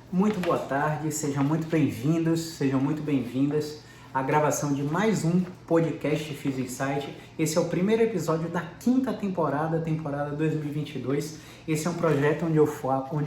Muito boa tarde, sejam muito bem-vindos, sejam muito bem-vindas à gravação de mais um podcast Physio Insight. Esse é o primeiro episódio da quinta temporada 2022. Esse é um projeto onde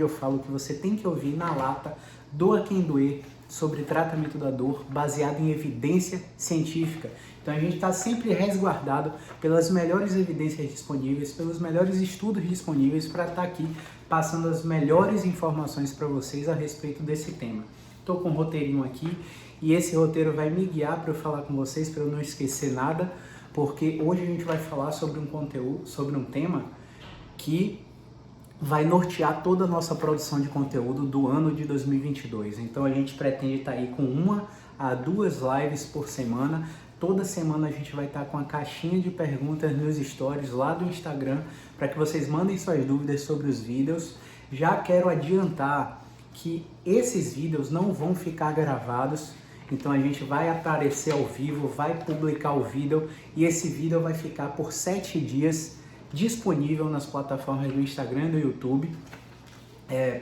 eu falo que você tem que ouvir na lata, doa quem doer, sobre tratamento da dor, baseado em evidência científica. Então a gente está sempre resguardado pelas melhores evidências disponíveis, pelos melhores estudos disponíveis para estar aqui passando as melhores informações para vocês a respeito desse tema. Estou com um roteirinho aqui e esse roteiro vai me guiar para eu falar com vocês, para eu não esquecer nada, porque hoje a gente vai falar sobre um conteúdo, sobre um tema que vai nortear toda a nossa produção de conteúdo do ano de 2022. Então a gente pretende estar aí com 1 a 2 lives por semana. Toda semana a gente vai estar com a caixinha de perguntas nos stories lá do Instagram para que vocês mandem suas dúvidas sobre os vídeos. Já quero adiantar que esses vídeos não vão ficar gravados, então a gente vai aparecer ao vivo, vai publicar o vídeo e esse vídeo vai ficar por 7 dias disponível nas plataformas do Instagram e do YouTube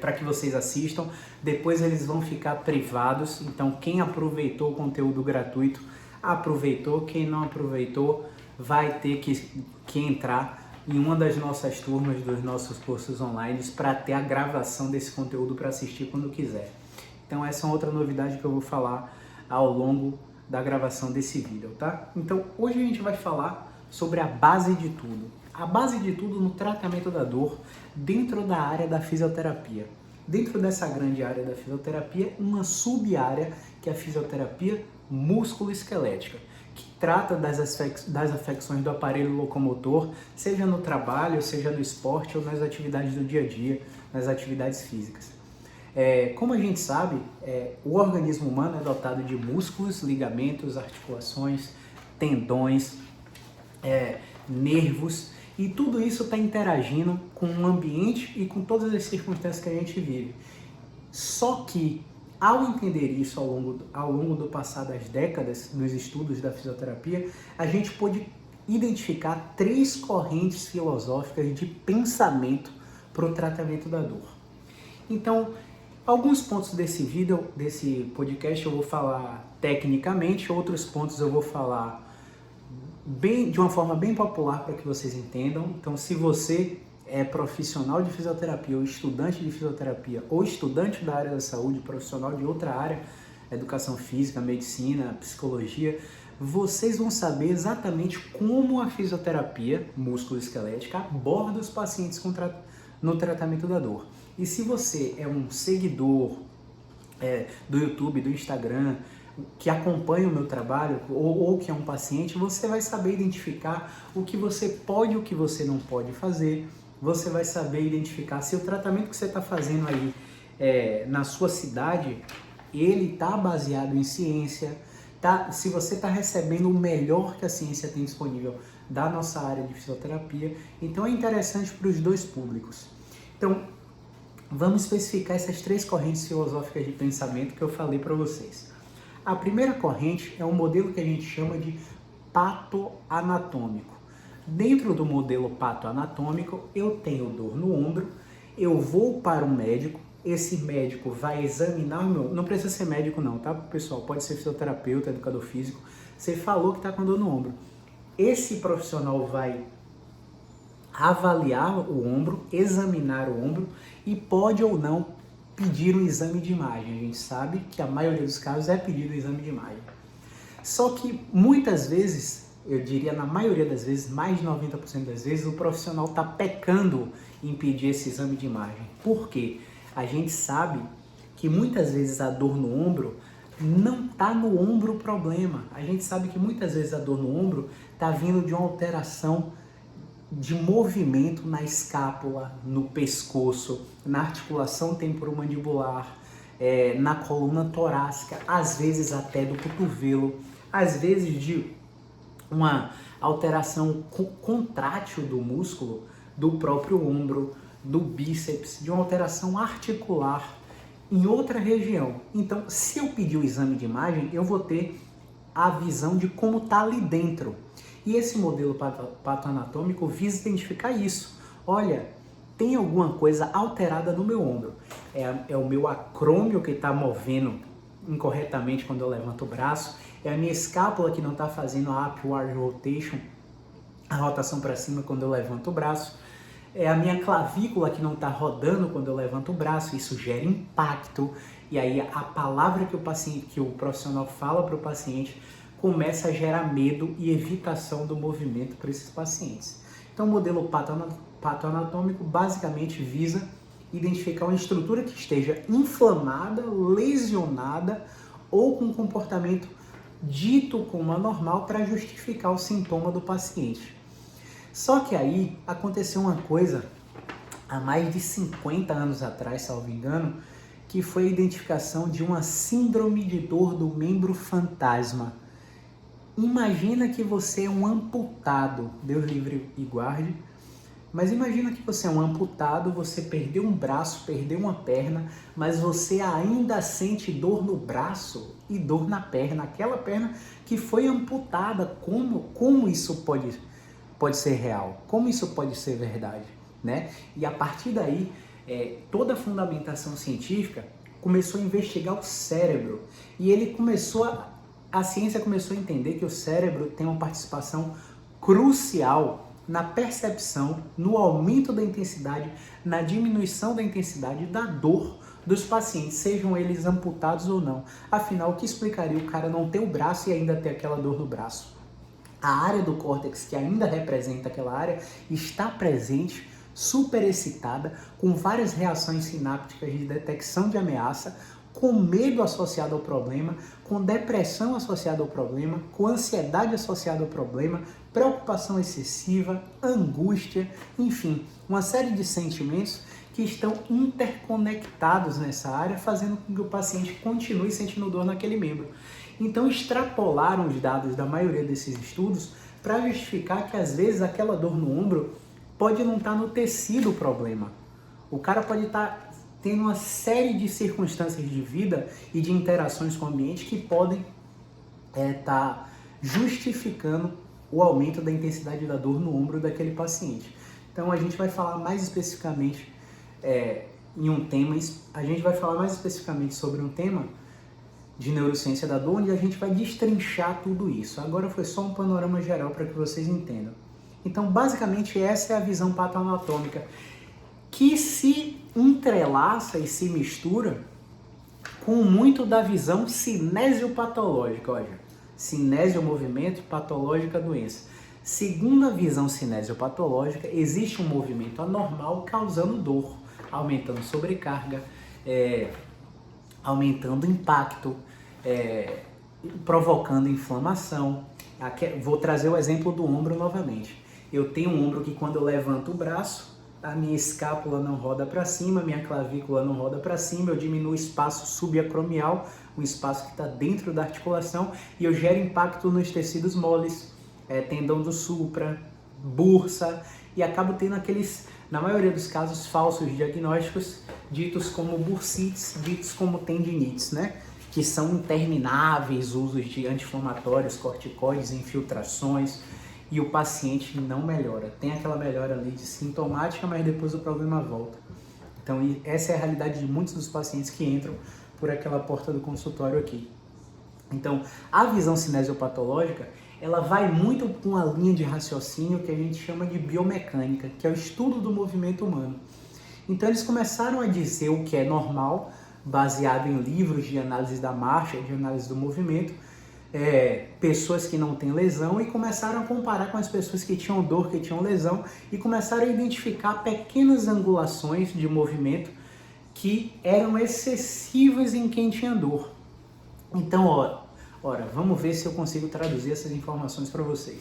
para que vocês assistam. Depois eles vão ficar privados, então quem aproveitou o conteúdo gratuito aproveitou, quem não aproveitou vai ter que entrar em uma das nossas turmas dos nossos cursos online para ter a gravação desse conteúdo para assistir quando quiser. Então essa é outra novidade que eu vou falar ao longo da gravação desse vídeo, tá? Então hoje a gente vai falar sobre a base de tudo. A base de tudo no tratamento da dor dentro da área da fisioterapia. Dentro dessa grande área da fisioterapia, uma sub-área que é a fisioterapia músculo-esquelética, que trata das afecções do aparelho locomotor, seja no trabalho, seja no esporte ou nas atividades do dia a dia, nas atividades físicas. Como a gente sabe, o organismo humano é dotado de músculos, ligamentos, articulações, tendões, nervos, e tudo isso está interagindo com o ambiente e com todas as circunstâncias que a gente vive. Só que, ao entender isso ao longo do passar das décadas, nos estudos da fisioterapia, a gente pôde identificar 3 correntes filosóficas de pensamento para o tratamento da dor. Então, alguns pontos desse podcast eu vou falar tecnicamente, outros pontos eu vou falar de uma forma bem popular para que vocês entendam. Então, se você é profissional de fisioterapia ou estudante de fisioterapia ou estudante da área da saúde, profissional de outra área, educação física, medicina, psicologia, vocês vão saber exatamente como a fisioterapia músculo-esquelética aborda os pacientes no tratamento da dor. E se você é um seguidor do YouTube, do Instagram, que acompanha o meu trabalho ou que é um paciente, você vai saber identificar o que você pode e o que você não pode fazer. Você vai saber identificar se o tratamento que você está fazendo aí na sua cidade, ele está baseado em ciência, se você está recebendo o melhor que a ciência tem disponível da nossa área de fisioterapia. Então é interessante para os dois públicos. Então, vamos especificar essas 3 correntes filosóficas de pensamento que eu falei para vocês. A primeira corrente é um modelo que a gente chama de patoanatômico. Dentro do modelo patoanatômico, eu tenho dor no ombro, eu vou para um médico, esse médico vai examinar o meu... Não precisa ser médico não, tá, pessoal? Pode ser fisioterapeuta, educador físico. Você falou que está com dor no ombro. Esse profissional vai avaliar o ombro, examinar o ombro e pode ou não pedir um exame de imagem. A gente sabe que a maioria dos casos é pedido um exame de imagem. Só que muitas vezes, eu diria na maioria das vezes, mais de 90% das vezes, o profissional está pecando em pedir esse exame de imagem. Por quê? A gente sabe que muitas vezes a dor no ombro não está no ombro o problema. A gente sabe que muitas vezes a dor no ombro está vindo de uma alteração de movimento na escápula, no pescoço, na articulação temporomandibular, na coluna torácica, às vezes até do cotovelo, às vezes de uma alteração contrátil do músculo, do próprio ombro, do bíceps, de uma alteração articular em outra região. Então, se eu pedir o exame de imagem, eu vou ter a visão de como está ali dentro. E esse modelo patoanatômico visa identificar isso. Olha, tem alguma coisa alterada no meu ombro. É o meu acrômio que está movendo incorretamente quando eu levanto o braço, é a minha escápula que não está fazendo a upward rotation, a rotação para cima quando eu levanto o braço, é a minha clavícula que não está rodando quando eu levanto o braço, isso gera impacto, e aí a palavra que o profissional fala para o paciente começa a gerar medo e evitação do movimento para esses pacientes. Então o modelo patoanatômico basicamente visa identificar uma estrutura que esteja inflamada, lesionada ou com comportamento dito como anormal para justificar o sintoma do paciente. Só que aí aconteceu uma coisa há mais de 50 anos atrás, salvo engano, que foi a identificação de uma síndrome de dor do membro fantasma. Imagina que você é um amputado, Deus livre e guarde, mas imagina que você é um amputado, você perdeu um braço, perdeu uma perna, mas você ainda sente dor no braço e dor na perna, aquela perna que foi amputada. Como isso pode ser real? Como isso pode ser verdade? Né? E a partir daí, toda a fundamentação científica começou a investigar o cérebro e a ciência começou a entender que o cérebro tem uma participação crucial na percepção, no aumento da intensidade, na diminuição da intensidade da dor dos pacientes, sejam eles amputados ou não. Afinal, o que explicaria o cara não ter o braço e ainda ter aquela dor no braço? A área do córtex que ainda representa aquela área está presente, superexcitada, com várias reações sinápticas de detecção de ameaça, com medo associado ao problema, com depressão associada ao problema, com ansiedade associada ao problema, preocupação excessiva, angústia, enfim, uma série de sentimentos que estão interconectados nessa área, fazendo com que o paciente continue sentindo dor naquele membro. Então extrapolaram os dados da maioria desses estudos para justificar que às vezes aquela dor no ombro pode não estar no tecido o problema. O cara pode estar tendo uma série de circunstâncias de vida e de interações com o ambiente que podem estar justificando o aumento da intensidade da dor no ombro daquele paciente. Então a gente vai falar mais especificamente sobre um tema de neurociência da dor, onde a gente vai destrinchar tudo isso. Agora foi só um panorama geral para que vocês entendam. Então basicamente essa é a visão patoanatômica, que se entrelaça e se mistura com muito da visão cinesiopatológica. Olha, cinésio movimento, patológica doença. Segundo a visão cinesiopatológica, existe um movimento anormal causando dor, aumentando sobrecarga, aumentando impacto, provocando inflamação. Vou trazer o exemplo do ombro novamente. Eu tenho um ombro que quando eu levanto o braço, a minha escápula não roda para cima, minha clavícula não roda para cima, eu diminuo o espaço subacromial, um espaço que está dentro da articulação, e eu gero impacto nos tecidos moles, tendão do supra, bursa, e acabo tendo aqueles, na maioria dos casos, falsos diagnósticos, ditos como bursites, ditos como tendinites, né? Que são intermináveis usos de anti-inflamatórios, corticoides, infiltrações, e o paciente não melhora. Tem aquela melhora ali de sintomática, mas depois o problema volta. Então essa é a realidade de muitos dos pacientes que entram por aquela porta do consultório aqui. Então a visão cinesiopatológica, ela vai muito com uma linha de raciocínio que a gente chama de biomecânica, que é o estudo do movimento humano. Então eles começaram a dizer o que é normal, baseado em livros de análise da marcha, de análise do movimento, pessoas que não têm lesão, e começaram a comparar com as pessoas que tinham dor, que tinham lesão, e começaram a identificar pequenas angulações de movimento que eram excessivas em quem tinha dor. Então, ora, vamos ver se eu consigo traduzir essas informações para vocês.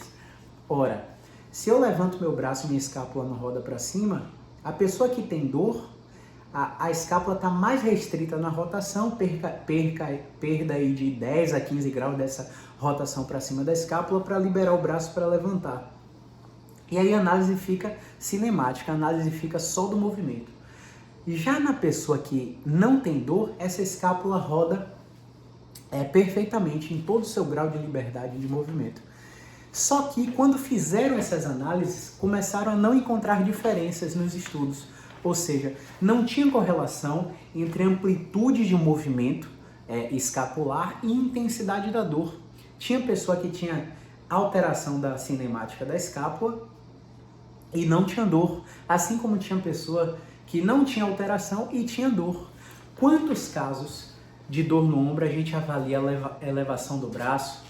Ora, se eu levanto meu braço e minha escápula não roda para cima, a pessoa que tem dor, a escápula está mais restrita na rotação, perda aí de 10 a 15 graus dessa rotação para cima da escápula para liberar o braço para levantar. E aí a análise fica cinemática, a análise fica só do movimento. Já na pessoa que não tem dor, essa escápula roda perfeitamente em todo o seu grau de liberdade de movimento. Só que quando fizeram essas análises, começaram a não encontrar diferenças nos estudos. Ou seja, não tinha correlação entre amplitude de movimento escapular e intensidade da dor. Tinha pessoa que tinha alteração da cinemática da escápula e não tinha dor, assim como tinha pessoa que não tinha alteração e tinha dor. Quantos casos de dor no ombro a gente avalia a elevação do braço,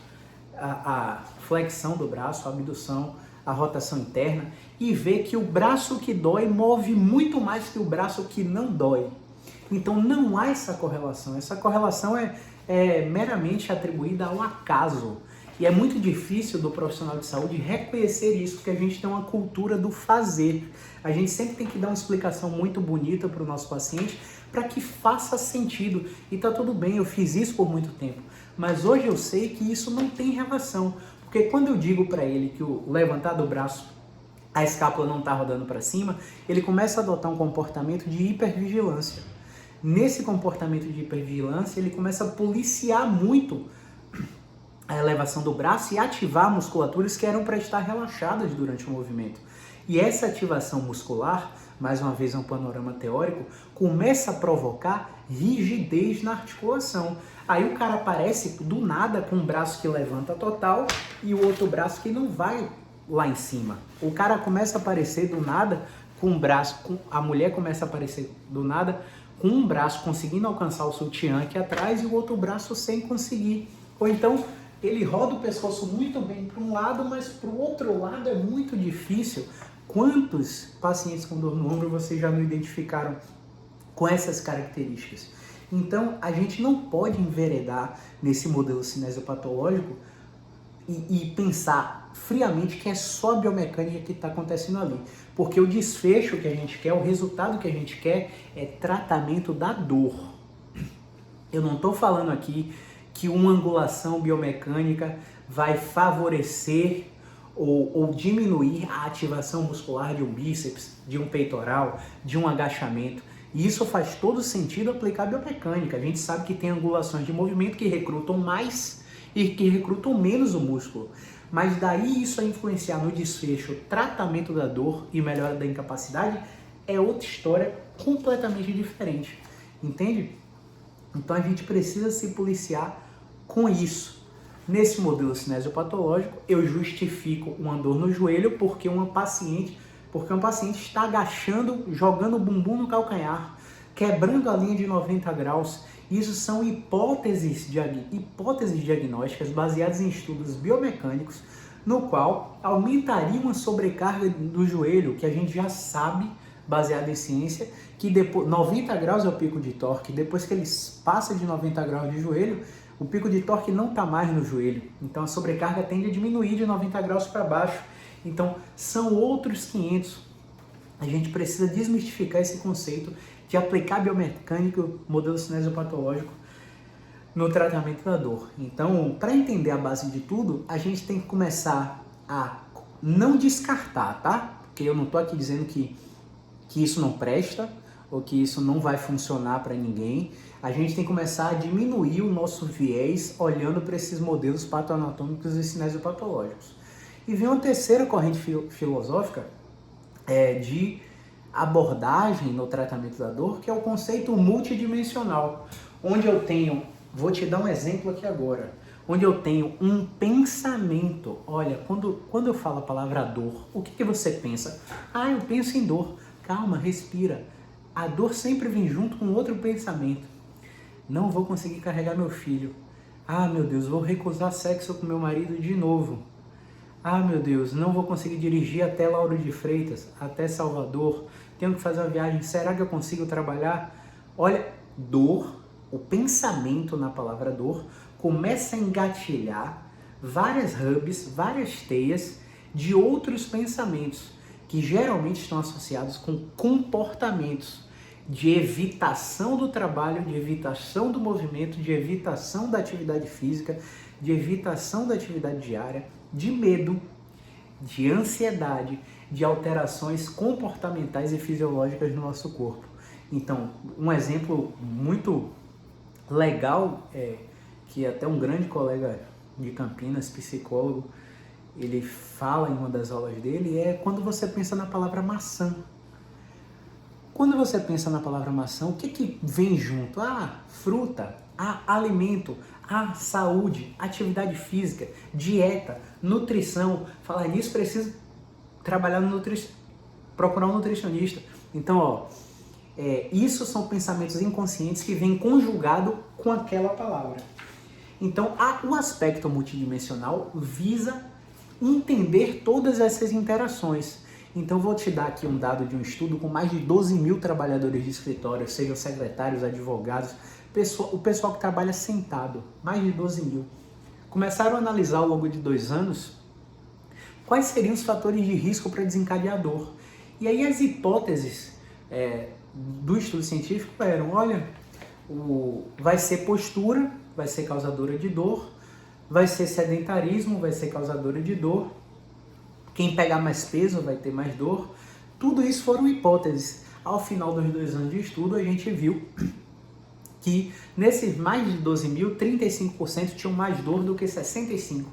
a flexão do braço, a abdução, a rotação interna e vê que o braço que dói move muito mais que o braço que não dói. Então não há essa correlação. Essa correlação é meramente atribuída ao acaso. E é muito difícil do profissional de saúde reconhecer isso, porque a gente tem uma cultura do fazer. A gente sempre tem que dar uma explicação muito bonita para o nosso paciente para que faça sentido. E tá tudo bem, eu fiz isso por muito tempo. Mas hoje eu sei que isso não tem relação. Porque quando eu digo para ele que o levantar do braço, a escápula não está rodando para cima, ele começa a adotar um comportamento de hipervigilância. Nesse comportamento de hipervigilância, ele começa a policiar muito a elevação do braço e ativar musculaturas que eram para estar relaxadas durante o movimento. E essa ativação muscular, mais uma vez um panorama teórico, começa a provocar rigidez na articulação. Aí o cara aparece do nada com um braço que levanta total e o outro braço que não vai lá em cima. O cara começa a aparecer do nada com um braço, a mulher começa a aparecer do nada com um braço conseguindo alcançar o sutiã aqui atrás e o outro braço sem conseguir. Ou então ele roda o pescoço muito bem para um lado, mas para o outro lado é muito difícil. Quantos pacientes com dor no ombro vocês já não identificaram com essas características? Então, a gente não pode enveredar nesse modelo cinesiopatológico e pensar friamente que é só a biomecânica que está acontecendo ali. Porque o desfecho que a gente quer, o resultado que a gente quer é tratamento da dor. Eu não estou falando aqui que uma angulação biomecânica vai favorecer ou diminuir a ativação muscular de um bíceps, de um peitoral, de um agachamento. E isso faz todo sentido aplicar a biomecânica. A gente sabe que tem angulações de movimento que recrutam mais e que recrutam menos o músculo. Mas daí isso a influenciar no desfecho, tratamento da dor e melhora da incapacidade é outra história completamente diferente. Entende? Então a gente precisa se policiar com isso. Nesse modelo cinesiopatológico, eu justifico uma dor no joelho porque um paciente está agachando, jogando o bumbum no calcanhar, quebrando a linha de 90 graus. Isso são hipóteses diagnósticas baseadas em estudos biomecânicos, no qual aumentaria uma sobrecarga do joelho, que a gente já sabe, baseado em ciência, que depois 90 graus é o pico de torque. Depois que ele passa de 90 graus de joelho, o pico de torque não está mais no joelho. Então a sobrecarga tende a diminuir de 90 graus para baixo. Então são outros 500. A gente precisa desmistificar esse conceito de aplicar biomecânica, modelo cinesiopatológico, no tratamento da dor. Então, para entender a base de tudo, a gente tem que começar a não descartar, tá? Porque eu não estou aqui dizendo que isso não presta ou que isso não vai funcionar para ninguém. A gente tem que começar a diminuir o nosso viés olhando para esses modelos patoanatômicos e cinesiopatológicos. E vem uma terceira corrente filosófica de abordagem no tratamento da dor, que é o conceito multidimensional, onde eu tenho, vou te dar um exemplo aqui agora, onde eu tenho um pensamento. Olha, quando eu falo a palavra dor, o que você pensa? Ah, eu penso em dor. Calma, respira. A dor sempre vem junto com outro pensamento. Não vou conseguir carregar meu filho. Ah, meu Deus, vou recusar sexo com meu marido de novo. Ah, meu Deus, não vou conseguir dirigir até Lauro de Freitas, até Salvador. Tenho que fazer uma viagem. Será que eu consigo trabalhar? Olha, dor, o pensamento na palavra dor, começa a engatilhar várias hubs, várias teias de outros pensamentos que geralmente estão associados com comportamentos de evitação do trabalho, de evitação do movimento, de evitação da atividade física, de evitação da atividade diária, de medo, de ansiedade, de alterações comportamentais e fisiológicas no nosso corpo. Então, um exemplo muito legal, que até um grande colega de Campinas, psicólogo, ele fala em uma das aulas dele, é quando você pensa na palavra maçã. Quando você pensa na palavra maçã, o que vem junto? Fruta, alimento, saúde, atividade física, dieta, nutrição. Falar nisso, precisa trabalhar procurar um nutricionista. Então, isso são pensamentos inconscientes que vêm conjugado com aquela palavra. Então, o aspecto multidimensional visa entender todas essas interações. Então, vou te dar aqui um dado de um estudo com mais de 12 mil trabalhadores de escritório, sejam secretários, advogados, o pessoal que trabalha sentado, mais de 12 mil. Começaram a analisar ao longo de 2 anos quais seriam os fatores de risco para desencadear dor. E aí as hipóteses do estudo científico eram, olha, vai ser postura, vai ser causadora de dor, vai ser sedentarismo, vai ser causadora de dor, quem pegar mais peso vai ter mais dor. Tudo isso foram hipóteses. Ao final dos 2 anos de estudo, a gente viu que nesses mais de 12 mil, 35% tinham mais dor do que 65%.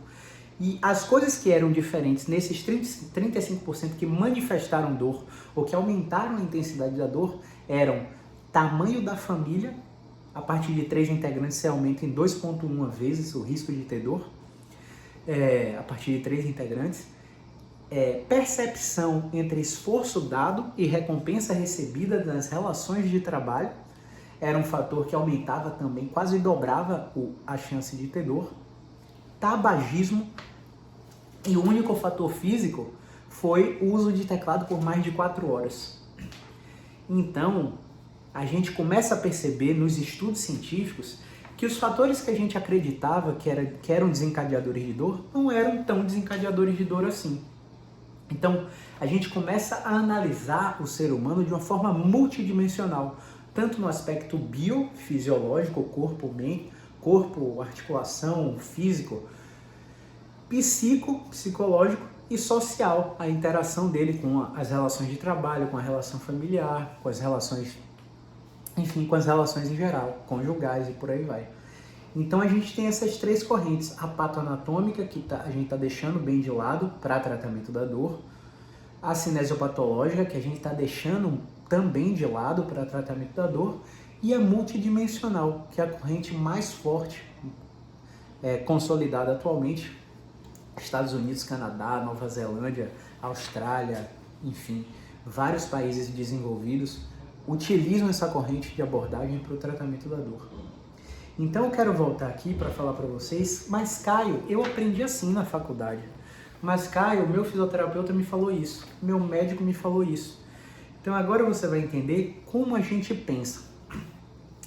E as coisas que eram diferentes nesses 35% que manifestaram dor ou que aumentaram a intensidade da dor eram tamanho da família. A partir de 3 integrantes você aumenta em 2,1 vezes o risco de ter dor, a partir de 3 integrantes. Percepção entre esforço dado e recompensa recebida nas relações de trabalho era um fator que aumentava também, quase dobrava a chance de ter dor. Tabagismo, e o único fator físico foi o uso de teclado por mais de 4 horas. Então, a gente começa a perceber nos estudos científicos que os fatores que a gente acreditava que eram desencadeadores de dor não eram tão desencadeadores de dor assim. Então, a gente começa a analisar o ser humano de uma forma multidimensional, tanto no aspecto biofisiológico, corpo, articulação, físico, psicológico e social, a interação dele com as relações de trabalho, com a relação familiar, com as relações, enfim, com as relações em geral, conjugais e por aí vai. Então a gente tem essas 3 correntes, a patoanatômica, que a gente está deixando bem de lado para tratamento da dor, a cinesiopatológica, que a gente está deixando também de lado para tratamento da dor, e a multidimensional, que é a corrente mais forte, consolidada atualmente, Estados Unidos, Canadá, Nova Zelândia, Austrália, enfim, vários países desenvolvidos utilizam essa corrente de abordagem para o tratamento da dor. Então eu quero voltar aqui para falar para vocês, mas Caio, eu aprendi assim na faculdade. Mas Caio, meu fisioterapeuta me falou isso, meu médico me falou isso. Então agora você vai entender como a gente pensa.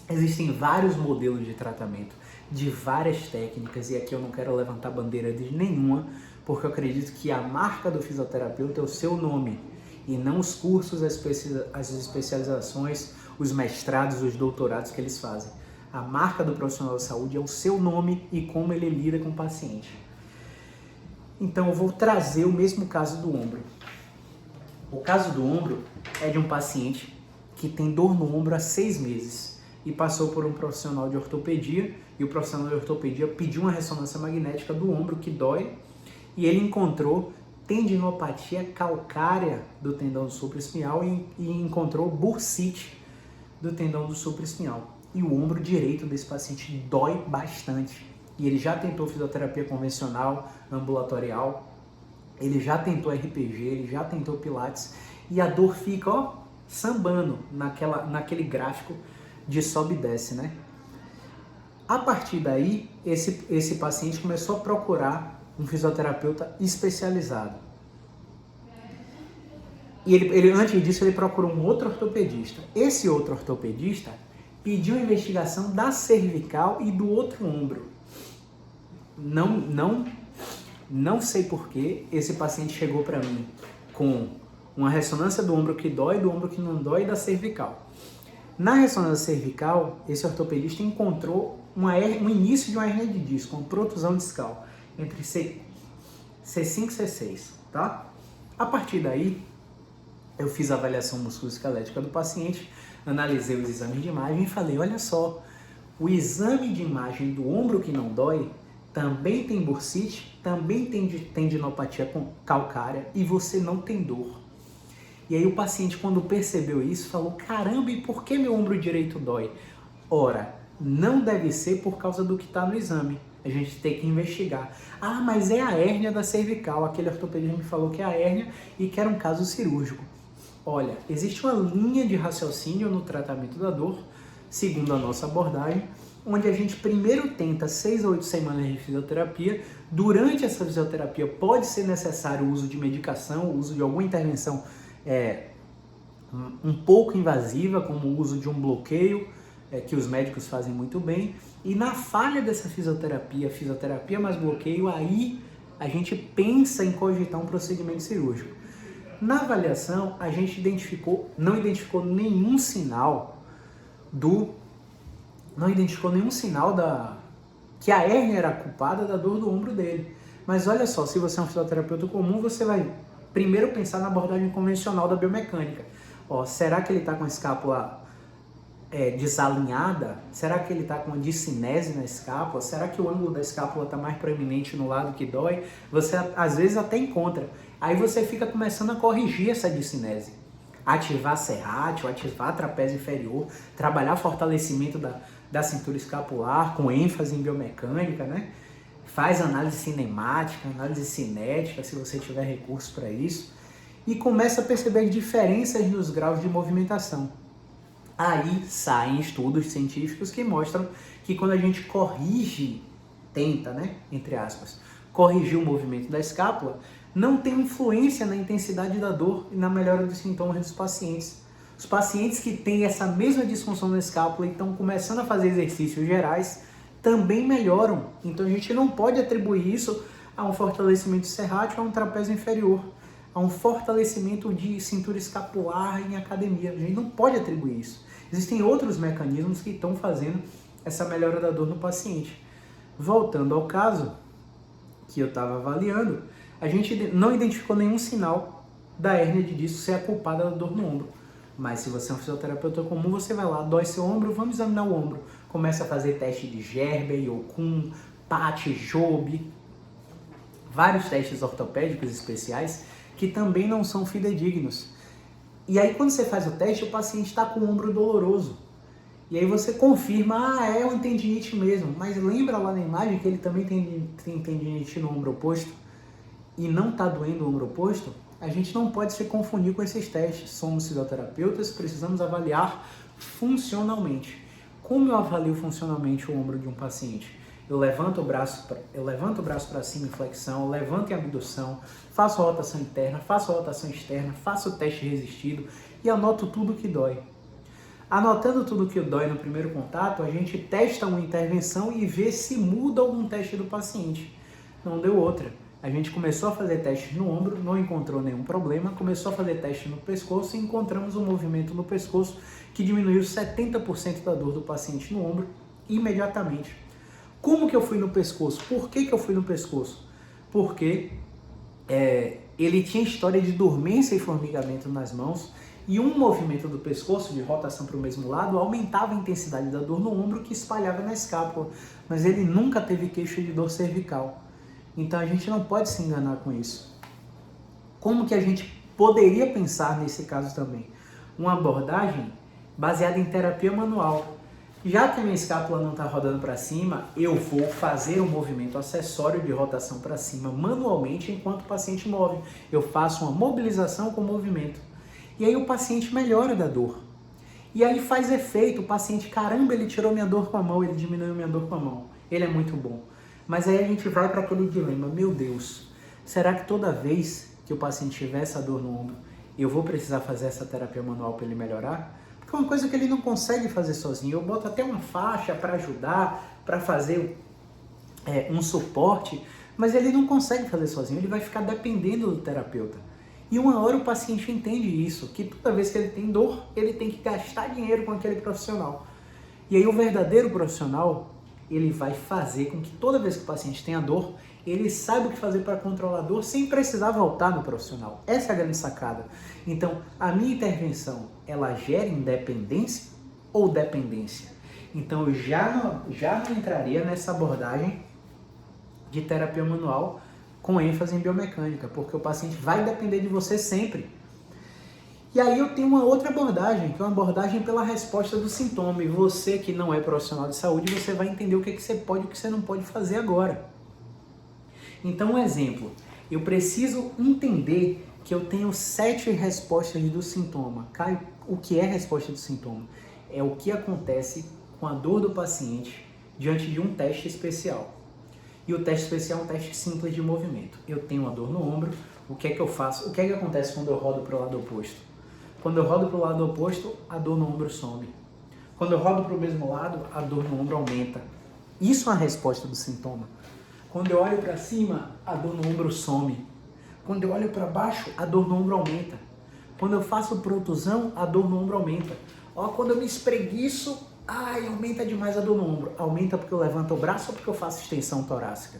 Existem vários modelos de tratamento, de várias técnicas, e aqui eu não quero levantar bandeira de nenhuma, porque eu acredito que a marca do fisioterapeuta é o seu nome, e não os cursos, as especializações, os mestrados, os doutorados que eles fazem. A marca do profissional da saúde é o seu nome e como ele lida com o paciente. Então eu vou trazer o mesmo caso do ombro. O caso do ombro é de um paciente que tem dor no ombro há 6 meses e passou por um profissional de ortopedia, e o profissional de ortopedia pediu uma ressonância magnética do ombro que dói, e ele encontrou tendinopatia calcárea do tendão do supraespinhal e encontrou bursite do tendão do supraespinhal. E o ombro direito desse paciente dói bastante. E ele já tentou fisioterapia convencional, ambulatorial, ele já tentou RPG, ele já tentou pilates, e a dor fica, sambando naquele gráfico de sobe e desce, né? A partir daí, esse paciente começou a procurar um fisioterapeuta especializado. E ele antes disso, ele procurou um outro ortopedista. Esse outro ortopedista pediu a investigação da cervical e do outro ombro. Não sei porquê, esse paciente chegou para mim com uma ressonância do ombro que dói, do ombro que não dói e da cervical. Na ressonância cervical, esse ortopedista encontrou um início de uma hérnia de disco, uma protusão discal, entre C5 e C6, tá? A partir daí, eu fiz a avaliação musculoesquelética do paciente, analisei os exames de imagem e falei, olha só, o exame de imagem do ombro que não dói também tem bursite, também tem tendinopatia calcárea e você não tem dor. E aí o paciente, quando percebeu isso, falou, caramba, e por que meu ombro direito dói? Ora, não deve ser por causa do que está no exame. A gente tem que investigar. Ah, mas é a hérnia da cervical. Aquele ortopedista me falou que é a hérnia e que era um caso cirúrgico. Olha, existe uma linha de raciocínio no tratamento da dor, segundo a nossa abordagem, onde a gente primeiro tenta 6 a 8 semanas de fisioterapia. Durante essa fisioterapia pode ser necessário o uso de medicação, o uso de alguma intervenção um pouco invasiva, como o uso de um bloqueio, que os médicos fazem muito bem. E na falha dessa fisioterapia mais bloqueio, aí a gente pensa em cogitar um procedimento cirúrgico. Na avaliação, a gente não identificou nenhum sinal que a hérnia era culpada da dor do ombro dele. Mas olha só, se você é um fisioterapeuta comum, você vai primeiro pensar na abordagem convencional da biomecânica. Será que ele está com a escápula desalinhada? Será que ele está com uma discinese na escápula? Será que o ângulo da escápula está mais proeminente no lado que dói? Você às vezes até encontra. Aí você fica começando a corrigir essa discinese. Ativar serrátil, ativar trapézio inferior, trabalhar fortalecimento da cintura escapular com ênfase em biomecânica, né? Faz análise cinemática, análise cinética, se você tiver recurso para isso. E começa a perceber diferenças nos graus de movimentação. Aí saem estudos científicos que mostram que quando a gente tenta, né, entre aspas, corrigir o movimento da escápula, não tem influência na intensidade da dor e na melhora dos sintomas dos pacientes. Os pacientes que têm essa mesma disfunção na escápula e estão começando a fazer exercícios gerais também melhoram. Então a gente não pode atribuir isso a um fortalecimento serrátil, a um trapézio inferior, a um fortalecimento de cintura escapular em academia. A gente não pode atribuir isso. Existem outros mecanismos que estão fazendo essa melhora da dor no paciente. Voltando ao caso que eu estava avaliando, a gente não identificou nenhum sinal da hérnia de disco ser a culpada da dor no ombro. Mas se você é um fisioterapeuta comum, você vai lá, dói seu ombro, vamos examinar o ombro. Começa a fazer teste de Gerber, Yokun, Pat, Jobe, vários testes ortopédicos especiais que também não são fidedignos. E aí quando você faz o teste, o paciente está com o ombro doloroso. E aí você confirma, é uma tendinite mesmo. Mas lembra lá na imagem que ele também tem tendinite no ombro oposto e não está doendo o ombro oposto? A gente não pode se confundir com esses testes. Somos fisioterapeutas, precisamos avaliar funcionalmente. Como eu avalio funcionalmente o ombro de um paciente? Eu levanto o braço para cima em flexão, levanto em abdução, faço a rotação interna, faço a rotação externa, faço o teste resistido e anoto tudo que dói. Anotando tudo que dói no primeiro contato, a gente testa uma intervenção e vê se muda algum teste do paciente. Não deu outra. A gente começou a fazer testes no ombro, não encontrou nenhum problema, começou a fazer teste no pescoço e encontramos um movimento no pescoço que diminuiu 70% da dor do paciente no ombro imediatamente. Como que eu fui no pescoço? Por que eu fui no pescoço? Porque ele tinha história de dormência e formigamento nas mãos e um movimento do pescoço, de rotação para o mesmo lado, aumentava a intensidade da dor no ombro que espalhava na escápula, mas ele nunca teve queixa de dor cervical. Então a gente não pode se enganar com isso. Como que a gente poderia pensar nesse caso também? Uma abordagem baseada em terapia manual. Já que a minha escápula não está rodando para cima, eu vou fazer um movimento acessório de rotação para cima manualmente enquanto o paciente move. Eu faço uma mobilização com movimento. E aí o paciente melhora da dor. E aí faz efeito, o paciente, caramba, ele tirou minha dor com a mão, ele diminuiu minha dor com a mão. Ele é muito bom. Mas aí a gente vai para aquele dilema, meu Deus, será que toda vez que o paciente tiver essa dor no ombro, eu vou precisar fazer essa terapia manual para ele melhorar? Porque é uma coisa que ele não consegue fazer sozinho. Eu boto até uma faixa para ajudar, para fazer um suporte, mas ele não consegue fazer sozinho, ele vai ficar dependendo do terapeuta. E uma hora o paciente entende isso, que toda vez que ele tem dor, ele tem que gastar dinheiro com aquele profissional. E aí o verdadeiro profissional, ele vai fazer com que toda vez que o paciente tenha dor, ele saiba o que fazer para controlar a dor sem precisar voltar no profissional. Essa é a grande sacada. Então, a minha intervenção, ela gera independência ou dependência? Então, eu já não entraria nessa abordagem de terapia manual com ênfase em biomecânica, porque o paciente vai depender de você sempre. E aí eu tenho uma outra abordagem, que é uma abordagem pela resposta do sintoma. E você que não é profissional de saúde, você vai entender o que você pode e o que você não pode fazer agora. Então, um exemplo, eu preciso entender que eu tenho 7 respostas do sintoma. Caio, o que é resposta do sintoma? É o que acontece com a dor do paciente diante de um teste especial. E o teste especial é um teste simples de movimento. Eu tenho uma dor no ombro, o que é que eu faço? O que é que acontece quando eu rodo para o lado oposto? Quando eu rodo para o lado oposto, a dor no ombro some. Quando eu rodo para o mesmo lado, a dor no ombro aumenta. Isso é a resposta do sintoma. Quando eu olho para cima, a dor no ombro some. Quando eu olho para baixo, a dor no ombro aumenta. Quando eu faço protusão, a dor no ombro aumenta. Ó, quando eu me espreguiço, aumenta demais a dor no ombro. Aumenta porque eu levanto o braço ou porque eu faço extensão torácica?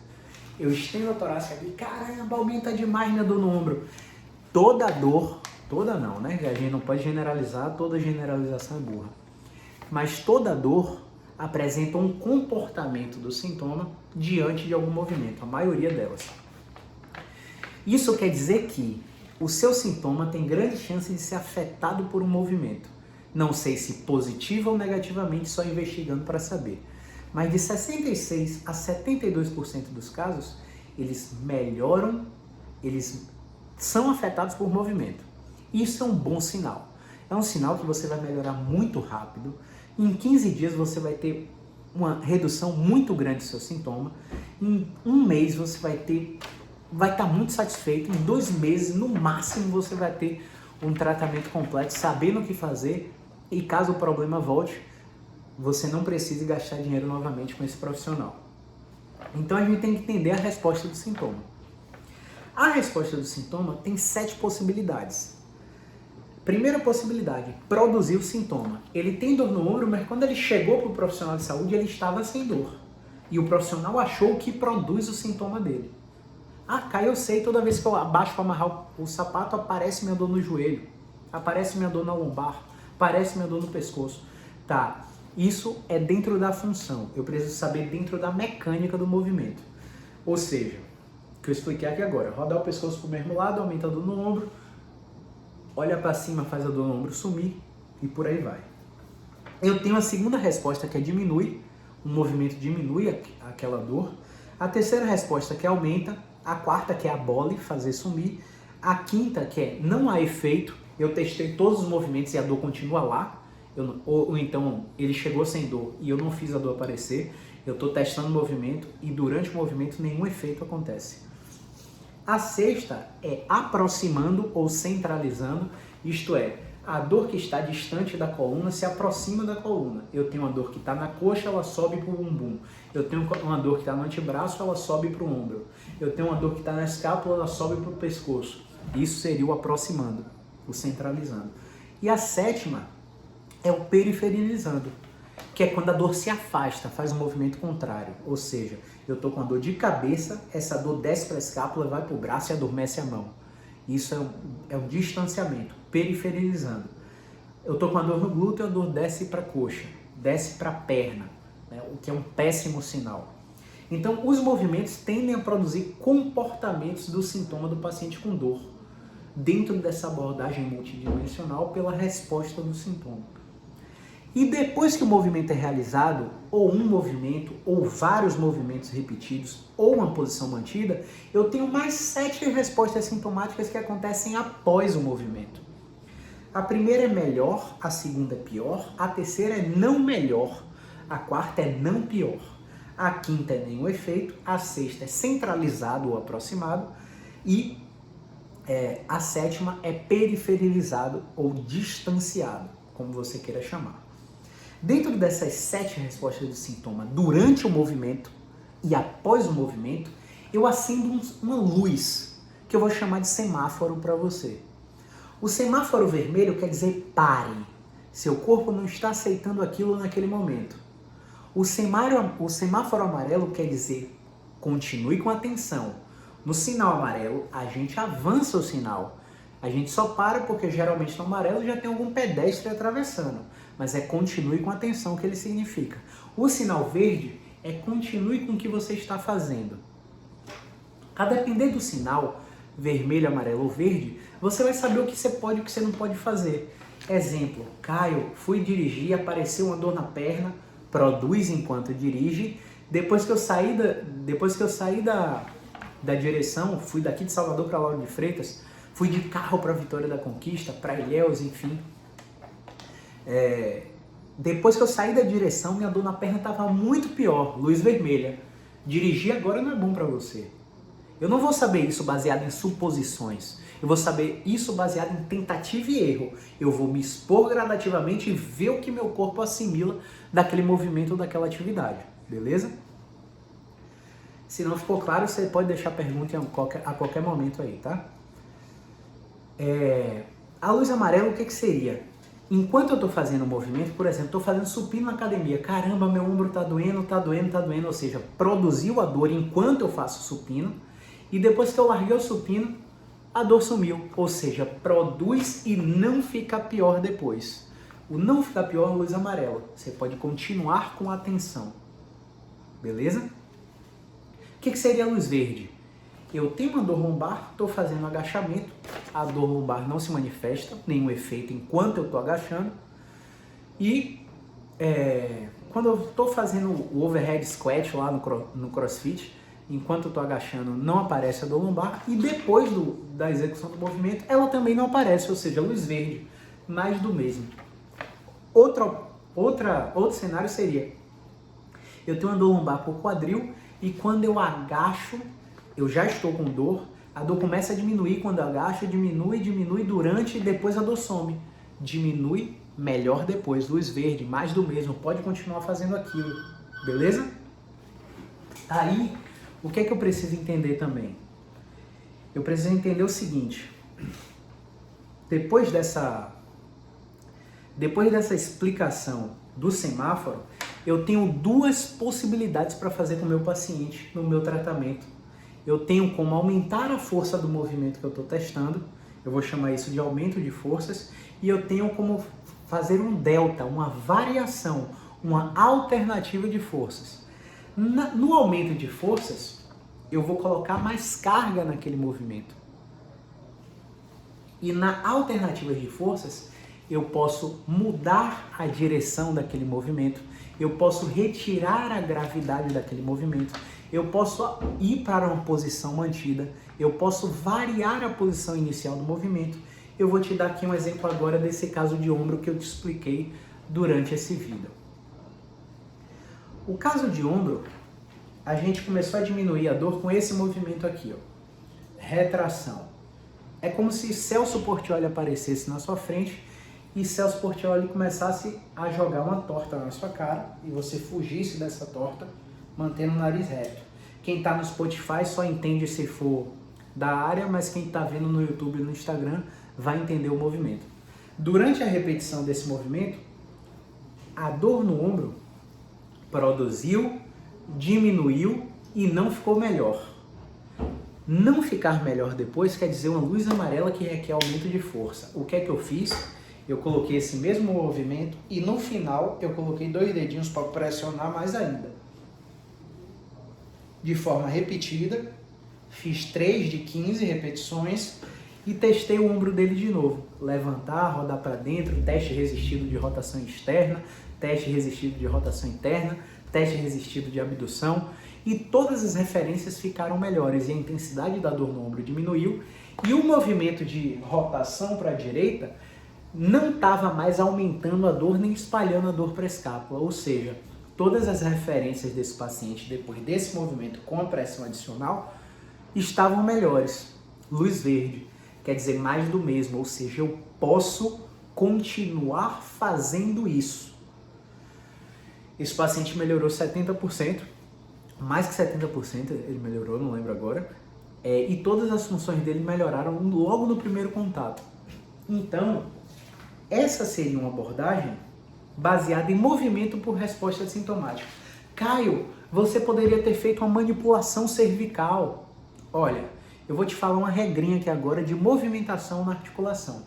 Eu estendo a torácica aqui, caramba, aumenta demais minha dor no ombro. Toda dor, toda não, né? A gente não pode generalizar, toda generalização é burra. Mas toda dor apresenta um comportamento do sintoma diante de algum movimento, a maioria delas. Isso quer dizer que o seu sintoma tem grande chance de ser afetado por um movimento. Não sei se positivo ou negativamente, só investigando para saber. Mas de 66% a 72% dos casos, eles melhoram, eles são afetados por movimento. Isso é um bom sinal. É um sinal que você vai melhorar muito rápido. Em 15 dias você vai ter uma redução muito grande do seu sintoma. Em um mês você vai estar muito satisfeito. Em 2 meses, no máximo, você vai ter um tratamento completo, sabendo o que fazer. E caso o problema volte, você não precise gastar dinheiro novamente com esse profissional. Então a gente tem que entender a resposta do sintoma. A resposta do sintoma tem 7 possibilidades. Primeira possibilidade, produzir o sintoma. Ele tem dor no ombro, mas quando ele chegou para o profissional de saúde, ele estava sem dor. E o profissional achou que produz o sintoma dele. Caio, eu sei, toda vez que eu abaixo para amarrar o sapato, aparece minha dor no joelho, aparece minha dor na lombar, aparece minha dor no pescoço. Tá, isso é dentro da função. Eu preciso saber dentro da mecânica do movimento. Ou seja, o que eu expliquei aqui agora, rodar o pescoço para o mesmo lado, aumenta a dor no ombro, olha para cima, faz a dor no ombro sumir e por aí vai. Eu tenho a segunda resposta, que é diminui, o movimento diminui aquela dor. A terceira resposta, que é aumenta. A quarta, que é abole, fazer sumir. A quinta, que é não há efeito, eu testei todos os movimentos e a dor continua lá. Ou então ele chegou sem dor e eu não fiz a dor aparecer. Eu estou testando o movimento e durante o movimento nenhum efeito acontece. A sexta é aproximando ou centralizando, isto é, a dor que está distante da coluna se aproxima da coluna. Eu tenho uma dor que está na coxa, ela sobe para o bumbum. Eu tenho uma dor que está no antebraço, ela sobe para o ombro. Eu tenho uma dor que está na escápula, ela sobe para o pescoço. Isso seria o aproximando, o centralizando. E a sétima é o periferizando, que é quando a dor se afasta, faz um movimento contrário. Ou seja, eu estou com a dor de cabeça, essa dor desce para a escápula, vai para o braço e adormece a mão. Isso é um distanciamento, periferizando. Eu estou com a dor no glúteo, a dor desce para a coxa, desce para a perna, né, o que é um péssimo sinal. Então, os movimentos tendem a produzir comportamentos do sintoma do paciente com dor, dentro dessa abordagem multidimensional pela resposta do sintoma. E depois que o movimento é realizado, ou um movimento, ou vários movimentos repetidos, ou uma posição mantida, eu tenho mais 7 respostas sintomáticas que acontecem após o movimento. A primeira é melhor, a segunda é pior, a terceira é não melhor, a quarta é não pior, a quinta é nenhum efeito, a sexta é centralizado ou aproximado e a sétima é periferizado ou distanciado, como você queira chamar. Dentro dessas 7 respostas do sintoma durante o movimento e após o movimento, eu acendo uma luz, que eu vou chamar de semáforo para você. O semáforo vermelho quer dizer pare. Seu corpo não está aceitando aquilo naquele momento. O semáforo amarelo quer dizer continue com atenção. No sinal amarelo, a gente avança o sinal. A gente só para porque geralmente no amarelo já tem algum pedestre atravessando. Mas é continue com atenção que ele significa. O sinal verde é continue com o que você está fazendo. A depender do sinal, vermelho, amarelo ou verde, Você vai saber o que você pode e o que você não pode fazer. Exemplo, Caio, fui dirigir, apareceu uma dor na perna, produz enquanto dirige. Depois que eu saí da direção, fui daqui de Salvador para Lauro de Freitas, fui de carro para Vitória da Conquista, para Ilhéus, enfim. Depois que eu saí da direção, minha dor na perna estava muito pior, luz vermelha. Dirigir agora não é bom para você. Eu não vou saber isso baseado em suposições. Eu vou saber isso baseado em tentativa e erro. Eu vou me expor gradativamente e ver o que meu corpo assimila daquele movimento ou daquela atividade. Beleza? Se não ficou claro, você pode deixar pergunta a qualquer momento aí, tá? A luz amarela, o que seria? Enquanto eu estou fazendo o movimento, por exemplo, estou fazendo supino na academia. Caramba, meu ombro está doendo. Ou seja, produziu a dor enquanto eu faço supino. E depois que eu larguei o supino, a dor sumiu. Ou seja, produz e não fica pior depois. O não ficar pior é luz amarela. Você pode continuar com atenção. Beleza? O que seria a luz verde? Eu tenho uma dor lombar, estou fazendo agachamento, a dor lombar não se manifesta, nenhum efeito enquanto eu estou agachando. E quando eu estou fazendo o overhead squat lá no CrossFit, enquanto eu estou agachando, não aparece a dor lombar. E depois da execução do movimento, ela também não aparece, ou seja, luz verde, mais do mesmo. Outro cenário seria, eu tenho uma dor lombar por quadril e quando eu agacho, eu já estou com dor, a dor começa a diminuir quando eu agacho, diminui durante e depois a dor some. Diminui, melhor depois, luz verde, mais do mesmo, pode continuar fazendo aquilo, beleza? Aí, o que é que eu preciso entender também? Eu preciso entender o seguinte, depois dessa explicação do semáforo, eu tenho duas possibilidades para fazer com o meu paciente no meu tratamento. Eu tenho como aumentar a força do movimento que eu estou testando, eu vou chamar isso de aumento de forças, e eu tenho como fazer um delta, uma variação, uma alternativa de forças. No aumento de forças, eu vou colocar mais carga naquele movimento. E na alternativa de forças, eu posso mudar a direção daquele movimento, eu posso retirar a gravidade daquele movimento, eu posso ir para uma posição mantida, eu posso variar a posição inicial do movimento. Eu vou te dar aqui um exemplo agora desse caso de ombro que eu te expliquei durante esse vídeo. O caso de ombro, a gente começou a diminuir a dor com esse movimento aqui, ó. Retração. É como se Celso Portiolli aparecesse na sua frente e Celso Portiolli começasse a jogar uma torta na sua cara e você fugisse dessa torta, mantendo o nariz reto. Quem está no Spotify só entende se for da área, mas quem está vendo no YouTube e no Instagram vai entender o movimento. Durante a repetição desse movimento, a dor no ombro produziu, diminuiu e não ficou melhor. Não ficar melhor depois quer dizer uma luz amarela que requer aumento de força. O que é que eu fiz? Eu coloquei esse mesmo movimento e no final eu coloquei 2 dedinhos para pressionar mais ainda. De forma repetida, fiz 3 de 15 repetições e testei o ombro dele de novo. Levantar, rodar para dentro, teste resistido de rotação externa, teste resistido de rotação interna, teste resistido de abdução e todas as referências ficaram melhores e a intensidade da dor no ombro diminuiu e o movimento de rotação para a direita não estava mais aumentando a dor nem espalhando a dor para a escápula, ou seja, todas as referências desse paciente depois desse movimento com a pressão adicional estavam melhores. Luz verde quer dizer mais do mesmo, ou seja, eu posso continuar fazendo isso. Esse paciente melhorou 70%, mais que 70% ele melhorou, não lembro agora, e todas as funções dele melhoraram logo no primeiro contato. Então, essa seria uma abordagem baseada em movimento por resposta sintomática. Caio, você poderia ter feito uma manipulação cervical. Olha, eu vou te falar uma regrinha aqui agora de movimentação na articulação.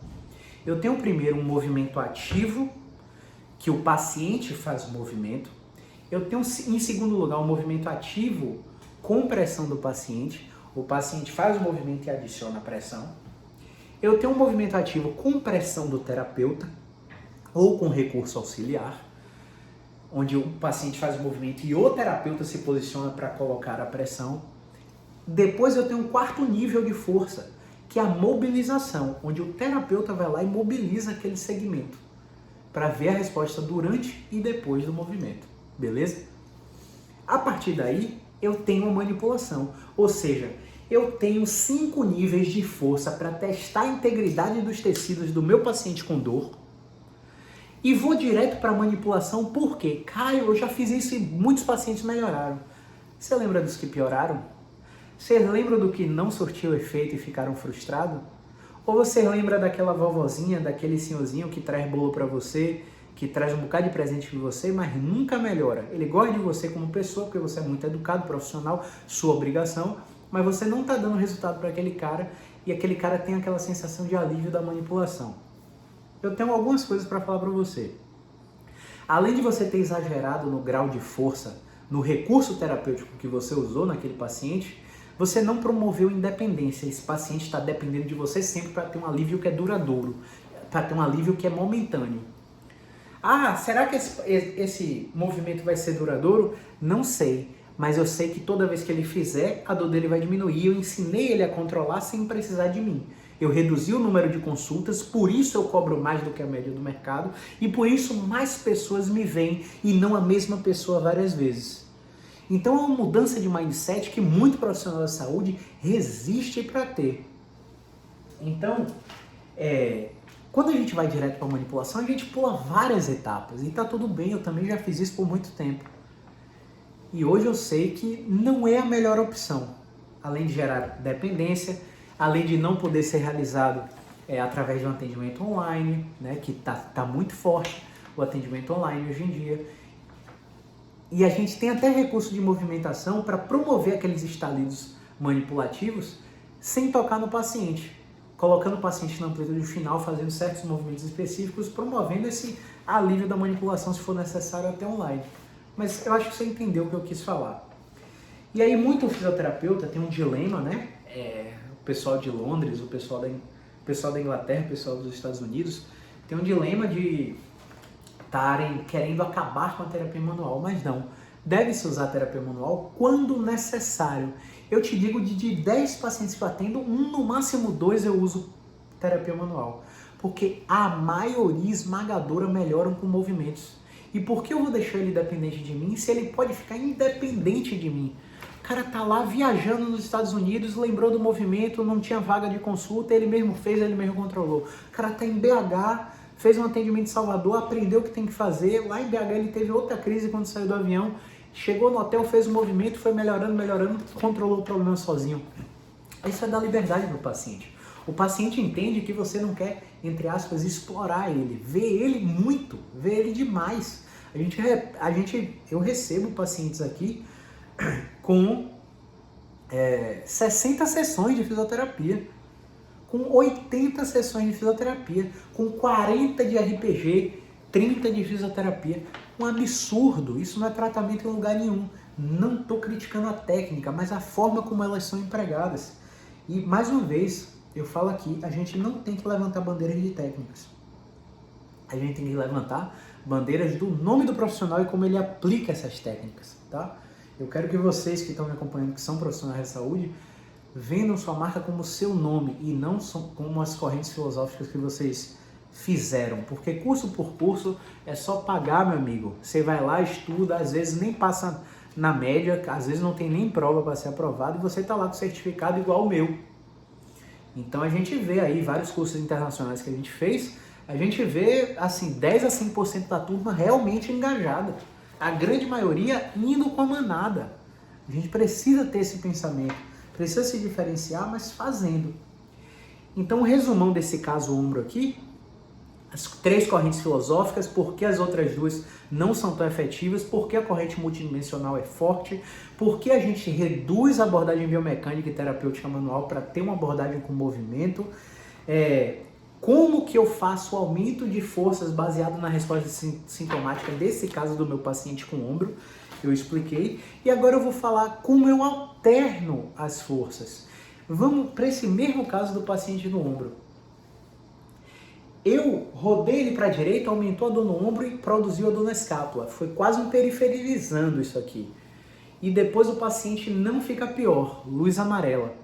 Eu tenho primeiro um movimento ativo, que o paciente faz o movimento. Eu tenho, em segundo lugar, um movimento ativo com pressão do paciente. O paciente faz o movimento e adiciona a pressão. Eu tenho um movimento ativo com pressão do terapeuta ou com recurso auxiliar, onde o paciente faz o movimento e o terapeuta se posiciona para colocar a pressão. Depois eu tenho um quarto nível de força, que é a mobilização, onde o terapeuta vai lá e mobiliza aquele segmento para ver a resposta durante e depois do movimento, beleza? A partir daí, eu tenho uma manipulação, ou seja, eu tenho 5 níveis de força para testar a integridade dos tecidos do meu paciente com dor e vou direto para a manipulação, porque, Caio, eu já fiz isso e muitos pacientes melhoraram. Você lembra dos que pioraram? Você lembra do que não surtiu efeito e ficaram frustrados? Ou você lembra daquela vovozinha, daquele senhorzinho que traz bolo para você, que traz um bocado de presente para você, mas nunca melhora? Ele gosta de você como pessoa, porque você é muito educado, profissional, sua obrigação, mas você não está dando resultado para aquele cara e aquele cara tem aquela sensação de alívio da manipulação. Eu tenho algumas coisas para falar para você. Além de você ter exagerado no grau de força, no recurso terapêutico que você usou naquele paciente, você não promoveu independência. Esse paciente está dependendo de você sempre para ter um alívio que é duradouro, para ter um alívio que é momentâneo. Ah, será que esse movimento vai ser duradouro? Não sei, mas eu sei que toda vez que ele fizer, a dor dele vai diminuir. Eu ensinei ele a controlar sem precisar de mim. Eu reduzi o número de consultas, por isso eu cobro mais do que a média do mercado e por isso mais pessoas me veem e não a mesma pessoa várias vezes. Então é uma mudança de mindset que muito profissional da saúde resiste para ter. Então, quando a gente vai direto para a manipulação, a gente pula várias etapas e tá tudo bem, eu também já fiz isso por muito tempo. E hoje eu sei que não é a melhor opção, além de gerar dependência, além de não poder ser realizado através de um atendimento online, né, que tá muito forte o atendimento online hoje em dia. E a gente tem até recurso de movimentação para promover aqueles estalidos manipulativos sem tocar no paciente, colocando o paciente na amplitude final, fazendo certos movimentos específicos, promovendo esse alívio da manipulação, se for necessário, até online. Mas eu acho que você entendeu o que eu quis falar. E aí muito fisioterapeuta tem um dilema, né? O pessoal de Londres, o pessoal da Inglaterra, o pessoal dos Estados Unidos, tem um dilema de estarem querendo acabar com a terapia manual, mas não. Deve-se usar a terapia manual quando necessário. Eu te digo, de 10 pacientes que eu atendo, no máximo 2 eu uso terapia manual. Porque a maioria esmagadora melhoram com movimentos. E por que eu vou deixar ele dependente de mim se ele pode ficar independente de mim? O cara tá lá viajando nos Estados Unidos, lembrou do movimento, não tinha vaga de consulta, ele mesmo fez, ele mesmo controlou. O cara tá em BH, fez um atendimento em Salvador, aprendeu o que tem que fazer. Lá em BH ele teve outra crise quando saiu do avião. Chegou no hotel, fez o movimento, foi melhorando, controlou o problema sozinho. Isso é dar liberdade para o paciente. O paciente entende que você não quer, entre aspas, explorar ele. Ver ele muito, ver ele demais. Eu recebo pacientes aqui com 60 sessões de fisioterapia, com 80 sessões de fisioterapia, com 40 de RPG, 30 de fisioterapia. Um absurdo, isso não é tratamento em lugar nenhum. Não estou criticando a técnica, mas a forma como elas são empregadas. E, mais uma vez, eu falo aqui, a gente não tem que levantar bandeiras de técnicas. A gente tem que levantar bandeiras do nome do profissional e como ele aplica essas técnicas, tá? Eu quero que vocês que estão me acompanhando, que são profissionais de saúde, vendam sua marca como seu nome e não como as correntes filosóficas que vocês fizeram, porque curso por curso é só pagar, meu amigo. Você vai lá, estuda, às vezes nem passa na média, às vezes não tem nem prova para ser aprovado e você está lá com certificado igual o meu. Então a gente vê aí vários cursos internacionais que a gente fez, a gente vê assim 10 a 5% da turma realmente engajada, a grande maioria indo com a manada. A gente precisa ter esse pensamento, precisa se diferenciar, mas fazendo. Então, o resumão desse caso ombro aqui, as 3 correntes filosóficas, por que as outras 2 não são tão efetivas, por que a corrente multidimensional é forte, por que a gente reduz a abordagem biomecânica e terapêutica manual para ter uma abordagem com movimento, como que eu faço o aumento de forças baseado na resposta sintomática desse caso do meu paciente com ombro, eu expliquei, e agora eu vou falar como eu alterno as forças. Vamos para esse mesmo caso do paciente no ombro. Eu rodei ele para a direita, aumentou a dor no ombro e produziu a dor na escápula. Foi quase um periferizando isso aqui. E depois o paciente não fica pior, luz amarela.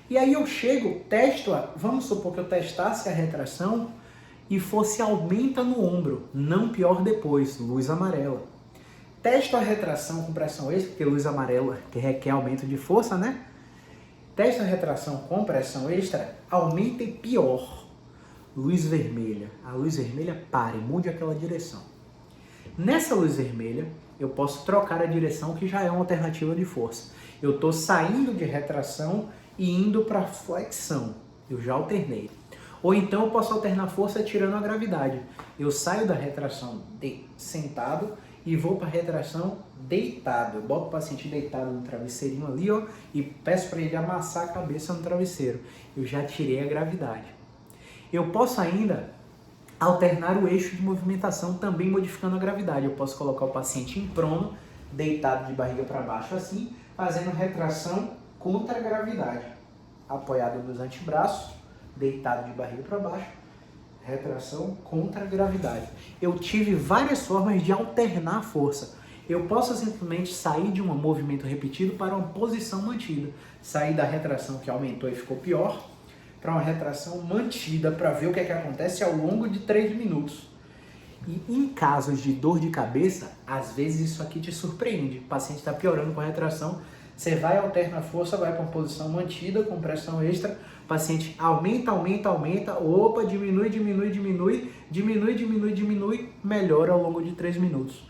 E aí eu chego, testo, vamos supor que eu testasse a retração e fosse aumenta no ombro, não pior depois, luz amarela. Testo a retração com pressão extra, porque luz amarela que requer aumento de força, né? Testo a retração com pressão extra, aumenta e pior. Luz vermelha. A luz vermelha pare, mude aquela direção. Nessa luz vermelha, eu posso trocar a direção, que já é uma alternativa de força. Eu estou saindo de retração e indo para flexão. Eu já alternei. Ou então eu posso alternar força tirando a gravidade. Eu saio da retração sentado e vou para a retração deitado. Eu boto o paciente deitado no travesseirinho ali, ó, e peço para ele amassar a cabeça no travesseiro. Eu já tirei a gravidade. Eu posso ainda alternar o eixo de movimentação, também modificando a gravidade. Eu posso colocar o paciente em prono, deitado de barriga para baixo assim, fazendo retração contra a gravidade. Apoiado nos antebraços, deitado de barriga para baixo, retração contra a gravidade. Eu tive várias formas de alternar a força. Eu posso simplesmente sair de um movimento repetido para uma posição mantida. Sair da retração que aumentou e ficou pior, para uma retração mantida, para ver o que acontece ao longo de 3 minutos. E em casos de dor de cabeça, às vezes isso aqui te surpreende. O paciente está piorando com a retração, você vai, alterna a força, vai para uma posição mantida, com pressão extra, o paciente aumenta, opa, diminui, melhora ao longo de 3 minutos.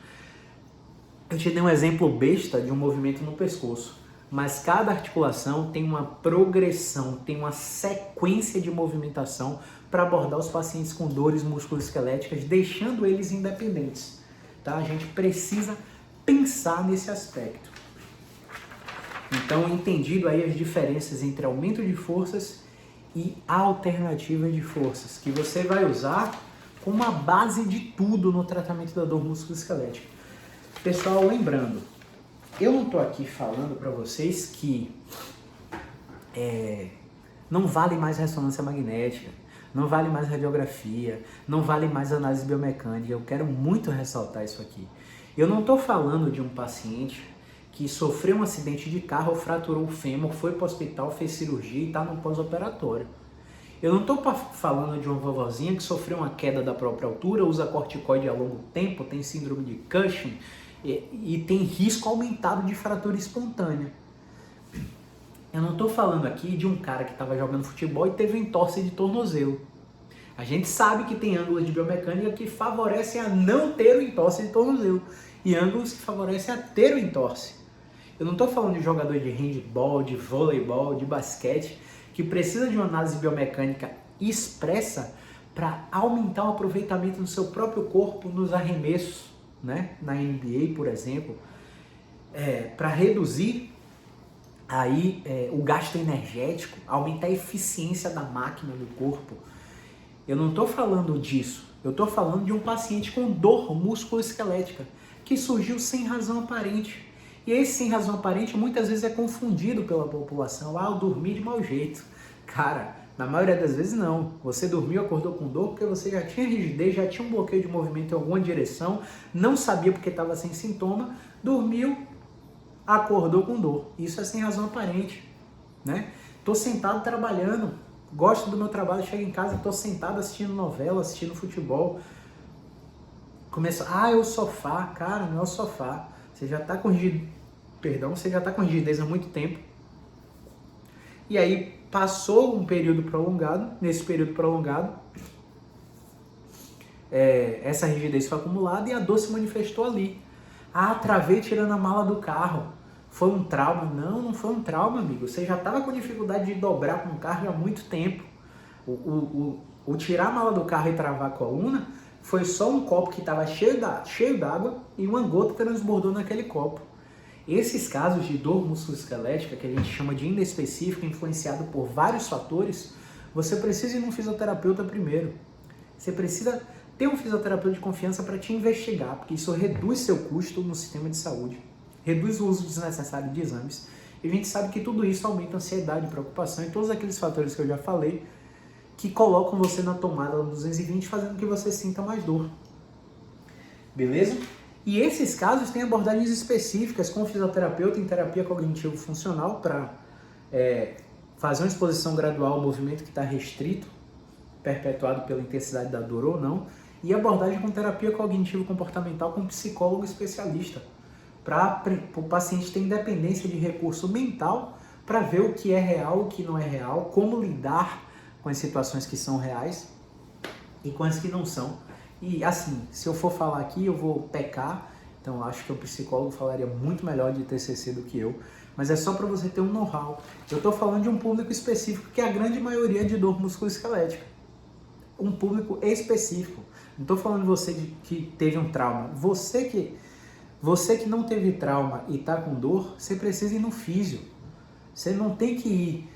Eu te dei um exemplo besta de um movimento no pescoço. Mas cada articulação tem uma progressão, tem uma sequência de movimentação para abordar os pacientes com dores musculoesqueléticas, deixando eles independentes. Tá? A gente precisa pensar nesse aspecto. Então, entendido aí as diferenças entre aumento de forças e alternativa de forças, que você vai usar como a base de tudo no tratamento da dor musculoesquelética. Pessoal, lembrando, eu não estou aqui falando para vocês que não vale mais ressonância magnética, não vale mais radiografia, não vale mais análise biomecânica. Eu quero muito ressaltar isso aqui. Eu não estou falando de um paciente que sofreu um acidente de carro, fraturou o fêmur, foi para o hospital, fez cirurgia e está no pós-operatório. Eu não estou falando de uma vovozinha que sofreu uma queda da própria altura, usa corticoide a longo tempo, tem síndrome de Cushing, e tem risco aumentado de fratura espontânea. Eu não estou falando aqui de um cara que estava jogando futebol e teve entorse de tornozelo. A gente sabe que tem ângulos de biomecânica que favorecem a não ter o entorse de tornozelo e ângulos que favorecem a ter o entorse. Eu não estou falando de jogador de handball, de voleibol, de basquete, que precisa de uma análise biomecânica expressa para aumentar o aproveitamento do seu próprio corpo nos arremessos, né? Na NBA, por exemplo, para reduzir aí o gasto energético, aumentar a eficiência da máquina do corpo. Eu não estou falando disso, eu estou falando de um paciente com dor musculoesquelética que surgiu sem razão aparente. E esse sem razão aparente muitas vezes é confundido pela população. Eu dormi de mau jeito. Cara, na maioria das vezes não. Você dormiu, acordou com dor porque você já tinha rigidez, já tinha um bloqueio de movimento em alguma direção, não sabia porque estava sem sintoma, dormiu, acordou com dor. Isso é sem razão aparente, né? Tô sentado trabalhando, gosto do meu trabalho, chego em casa, tô sentado assistindo novela, assistindo futebol. Começa, é o sofá. Cara, não é o sofá. Você já tá com rigidez há muito tempo. E aí passou um período prolongado, nesse período prolongado, essa rigidez foi acumulada e a dor se manifestou ali. Travei tirando a mala do carro. Foi um trauma? Não foi um trauma, amigo. Você já estava com dificuldade de dobrar com o carro há muito tempo. O tirar a mala do carro e travar a coluna foi só um copo que estava cheio d'água e uma gota transbordou naquele copo. Esses casos de dor musculoesquelética, que a gente chama de inespecífica, influenciado por vários fatores, você precisa ir num fisioterapeuta primeiro. Você precisa ter um fisioterapeuta de confiança para te investigar, porque isso reduz seu custo no sistema de saúde, reduz o uso desnecessário de exames. E a gente sabe que tudo isso aumenta a ansiedade, preocupação e todos aqueles fatores que eu já falei que colocam você na tomada do 220, fazendo que você sinta mais dor. Beleza? E esses casos têm abordagens específicas com o fisioterapeuta em terapia cognitivo-funcional para fazer uma exposição gradual ao movimento que está restrito, perpetuado pela intensidade da dor ou não, e abordagem com terapia cognitivo-comportamental com psicólogo especialista, para o paciente ter independência de recurso mental para ver o que é real, o que não é real, como lidar com as situações que são reais e com as que não são. E assim, se eu for falar aqui, eu vou pecar, então acho que o psicólogo falaria muito melhor de TCC do que eu, mas é só para você ter um know-how. Eu estou falando de um público específico, que é a grande maioria de dor musculoesquelética. Um público específico. Não estou falando de você que teve um trauma. Você que não teve trauma e está com dor, você precisa ir no físio. Você não tem que ir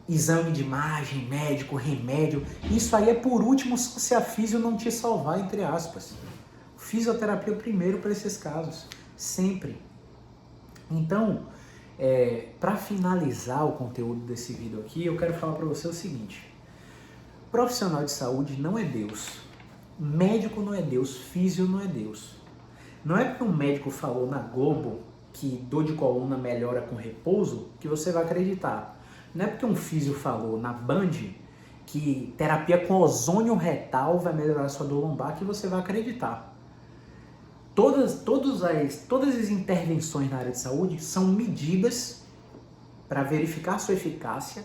exame de imagem, médico, remédio. Isso aí é por último se a físio não te salvar, entre aspas. Fisioterapia primeiro para esses casos. Sempre. Então, para finalizar o conteúdo desse vídeo aqui, eu quero falar para você o seguinte. Profissional de saúde não é Deus. Médico não é Deus. Físio não é Deus. Não é porque um médico falou na Globo que dor de coluna melhora com repouso que você vai acreditar. Não é porque um físio falou na Band que terapia com ozônio retal vai melhorar a sua dor lombar que você vai acreditar. Todas as intervenções na área de saúde são medidas para verificar sua eficácia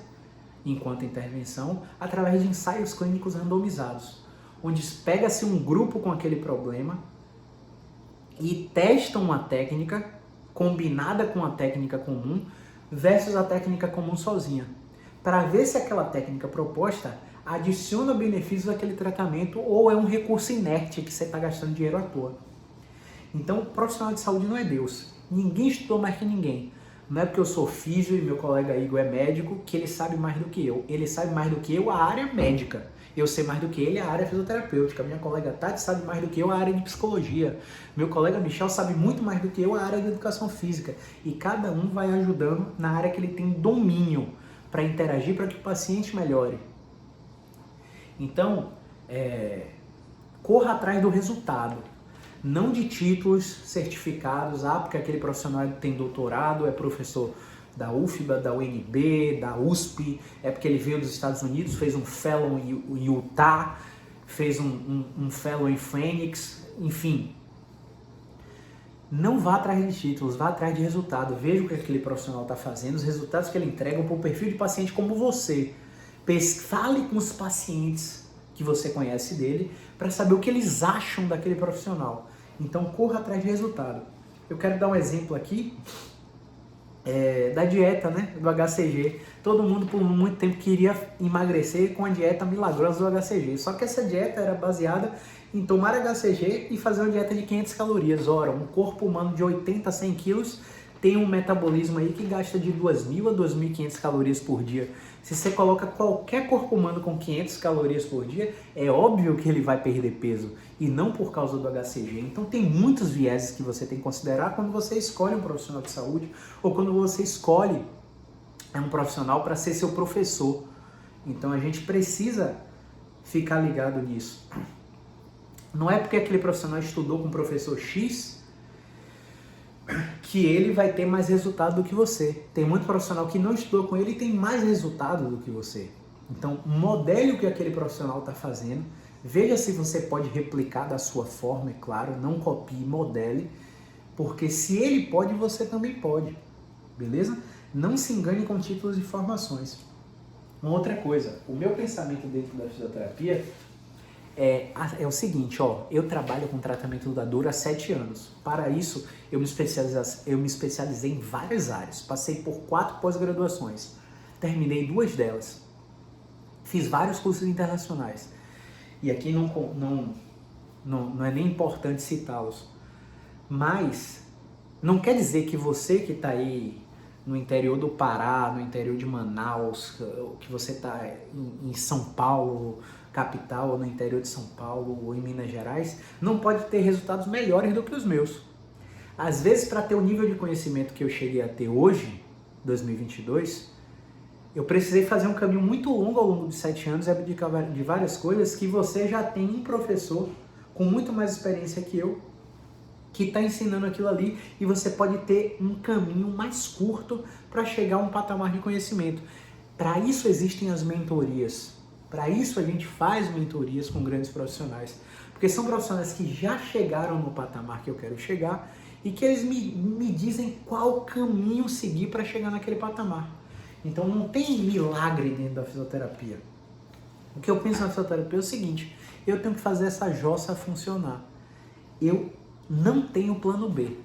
enquanto intervenção através de ensaios clínicos randomizados, onde pega-se um grupo com aquele problema e testa uma técnica combinada com a técnica comum versus a técnica comum sozinha, para ver se aquela técnica proposta adiciona benefícios àquele tratamento ou é um recurso inerte que você está gastando dinheiro à toa. Então, profissional de saúde não é Deus. Ninguém estudou mais que ninguém. Não é porque eu sou físio e meu colega Igor é médico que ele sabe mais do que eu. Ele sabe mais do que eu a área médica. Eu sei mais do que ele a área fisioterapêutica. Minha colega Tati sabe mais do que eu a área de psicologia. Meu colega Michel sabe muito mais do que eu a área de educação física. E cada um vai ajudando na área que ele tem domínio para interagir para que o paciente melhore. Então, corra atrás do resultado. Não de títulos certificados, porque aquele profissional tem doutorado, é professor da UFBA, da UNB, da USP, é porque ele veio dos Estados Unidos, fez um fellow em Utah, fez um fellow em Phoenix, enfim. Não vá atrás de títulos, vá atrás de resultado. Veja o que aquele profissional está fazendo, os resultados que ele entrega para o perfil de paciente como você. Fale com os pacientes que você conhece dele para saber o que eles acham daquele profissional. Então, corra atrás de resultado. Eu quero dar um exemplo aqui da dieta, né, do HCG. Todo mundo por muito tempo queria emagrecer com a dieta milagrosa do HCG. Só que essa dieta era baseada em tomar HCG e fazer uma dieta de 500 calorias. Ora, um corpo humano de 80 a 100 quilos tem um metabolismo aí que gasta de 2.000 a 2.500 calorias por dia. Se você coloca qualquer corpo humano com 500 calorias por dia, é óbvio que ele vai perder peso, e não por causa do HCG. Então tem muitos vieses que você tem que considerar quando você escolhe um profissional de saúde, ou quando você escolhe um profissional para ser seu professor. Então a gente precisa ficar ligado nisso. Não é porque aquele profissional estudou com o professor X que ele vai ter mais resultado do que você. Tem muito profissional que não estudou com ele e tem mais resultado do que você. Então, modele o que aquele profissional está fazendo, veja se você pode replicar da sua forma, é claro, não copie, modele, porque se ele pode, você também pode, beleza? Não se engane com títulos e formações. Uma outra coisa, o meu pensamento dentro da fisioterapia é o seguinte, eu trabalho com tratamento da dor há 7 anos. Para isso, eu me especializei em várias áreas. Passei por 4 pós-graduações. Terminei 2 delas. Fiz vários cursos internacionais. E aqui não é nem importante citá-los. Mas não quer dizer que você que está aí no interior do Pará, no interior de Manaus, que você está em São Paulo, capital, ou no interior de São Paulo, ou em Minas Gerais, não pode ter resultados melhores do que os meus. Às vezes, para ter o nível de conhecimento que eu cheguei a ter hoje, 2022, Eu precisei fazer um caminho muito longo ao longo de 7 anos e abdicar de várias coisas que você já tem um professor com muito mais experiência que eu, que está ensinando aquilo ali, e você pode ter um caminho mais curto para chegar a um patamar de conhecimento. Para isso existem as mentorias. Para isso a gente faz mentorias com grandes profissionais. Porque são profissionais que já chegaram no patamar que eu quero chegar e que eles me dizem qual caminho seguir para chegar naquele patamar. Então não tem milagre dentro da fisioterapia. O que eu penso na fisioterapia é o seguinte: eu tenho que fazer essa jossa funcionar. Eu não tenho plano B.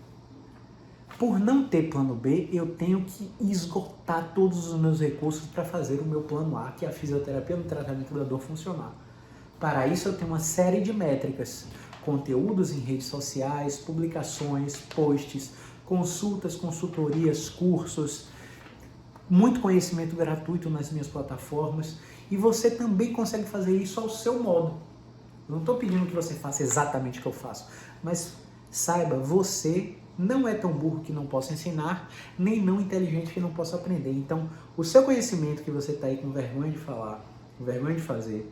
Por não ter plano B, eu tenho que esgotar todos os meus recursos para fazer o meu plano A, que é a fisioterapia no tratamento da dor, funcionar. Para isso eu tenho uma série de métricas: conteúdos em redes sociais, publicações, posts, consultas, consultorias, cursos, muito conhecimento gratuito nas minhas plataformas, e você também consegue fazer isso ao seu modo. Eu não estou pedindo que você faça exatamente o que eu faço, mas saiba, você não é tão burro que não possa ensinar, nem não inteligente que não possa aprender. Então, o seu conhecimento que você está aí com vergonha de falar, com vergonha de fazer,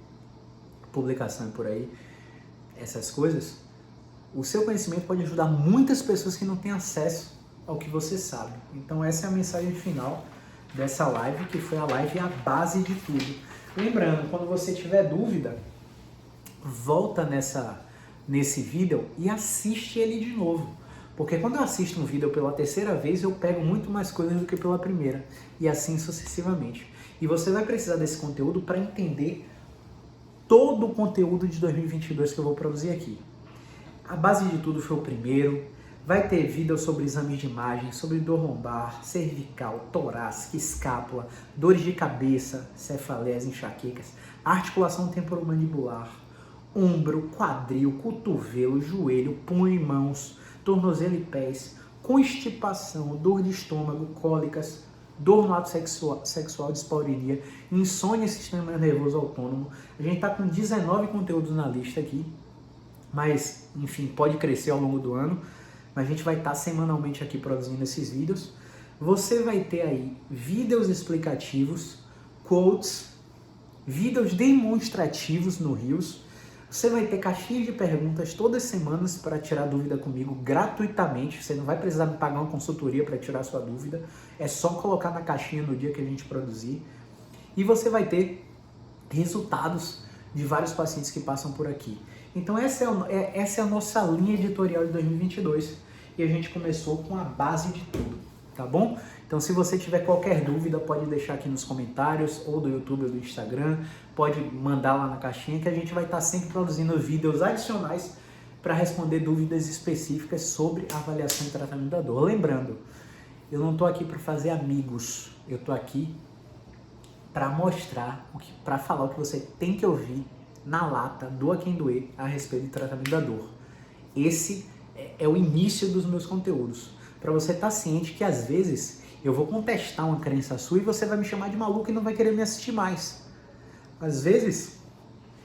publicação e por aí, essas coisas, o seu conhecimento pode ajudar muitas pessoas que não têm acesso ao que você sabe. Então, essa é a mensagem final dessa live, que foi a live a base de tudo. Lembrando, quando você tiver dúvida, volta nesse vídeo e assiste ele de novo. Porque quando eu assisto um vídeo pela terceira vez, eu pego muito mais coisas do que pela primeira. E assim sucessivamente. E você vai precisar desse conteúdo para entender todo o conteúdo de 2022 que eu vou produzir aqui. A base de tudo foi o primeiro. Vai ter vídeo sobre exames de imagem, sobre dor lombar, cervical, torácica, escápula, dores de cabeça, cefaleias, enxaquecas, articulação temporomandibular, ombro, quadril, cotovelo, joelho, punho e mãos, tornozelo e pés, constipação, dor de estômago, cólicas, dor no ato sexual, dispareunia, insônia e sistema nervoso autônomo. A gente está com 19 conteúdos na lista aqui, mas, enfim, pode crescer ao longo do ano, mas a gente vai estar semanalmente aqui produzindo esses vídeos. Você vai ter aí vídeos explicativos, quotes, vídeos demonstrativos no Reels. Você vai ter caixinhas de perguntas todas as semanas para tirar dúvida comigo gratuitamente. Você não vai precisar me pagar uma consultoria para tirar sua dúvida. É só colocar na caixinha no dia que a gente produzir. E você vai ter resultados de vários pacientes que passam por aqui. Então essa é a nossa linha editorial de 2022. E a gente começou com a base de tudo, tá bom? Então se você tiver qualquer dúvida, pode deixar aqui nos comentários, ou do YouTube ou do Instagram, pode mandar lá na caixinha, que a gente vai estar sempre produzindo vídeos adicionais para responder dúvidas específicas sobre avaliação e tratamento da dor. Lembrando, eu não estou aqui para fazer amigos, eu estou aqui para mostrar, para falar o que você tem que ouvir na lata, doa quem doer, a respeito do tratamento da dor. Esse é o início dos meus conteúdos, para você estar ciente que às vezes eu vou contestar uma crença sua e você vai me chamar de maluco e não vai querer me assistir mais. Às vezes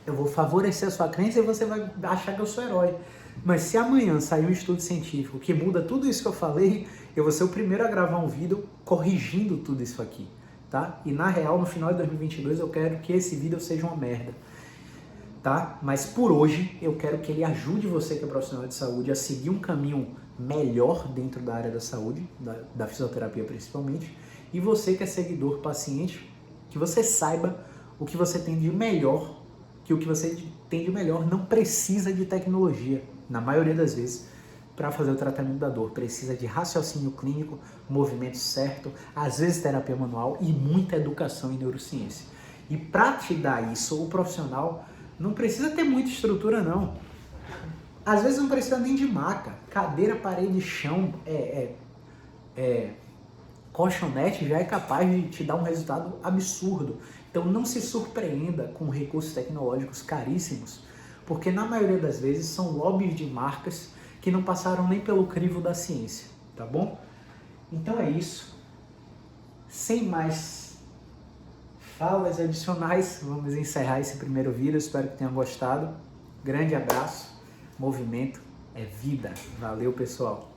eu vou favorecer a sua crença e você vai achar que eu sou herói. Mas se amanhã sair um estudo científico que muda tudo isso que eu falei, eu vou ser o primeiro a gravar um vídeo corrigindo tudo isso aqui, tá? E na real, no final de 2022, eu quero que esse vídeo seja uma merda, tá? Mas por hoje, eu quero que ele ajude você que é profissional de saúde a seguir um caminho melhor dentro da área da saúde, da fisioterapia principalmente, e você que é seguidor, paciente, que você saiba o que você tem de melhor, que o que você tem de melhor não precisa de tecnologia, na maioria das vezes, para fazer o tratamento da dor. Precisa de raciocínio clínico, movimento certo, às vezes terapia manual e muita educação em neurociência. E para te dar isso, o profissional não precisa ter muita estrutura, não. Às vezes não precisa nem de maca, cadeira, parede, chão, colchonete já é capaz de te dar um resultado absurdo. Então não se surpreenda com recursos tecnológicos caríssimos, porque na maioria das vezes são lobbies de marcas que não passaram nem pelo crivo da ciência, tá bom? Então é isso. Sem mais falas adicionais, vamos encerrar esse primeiro vídeo. Espero que tenham gostado. Grande abraço. Movimento é vida. Valeu, pessoal.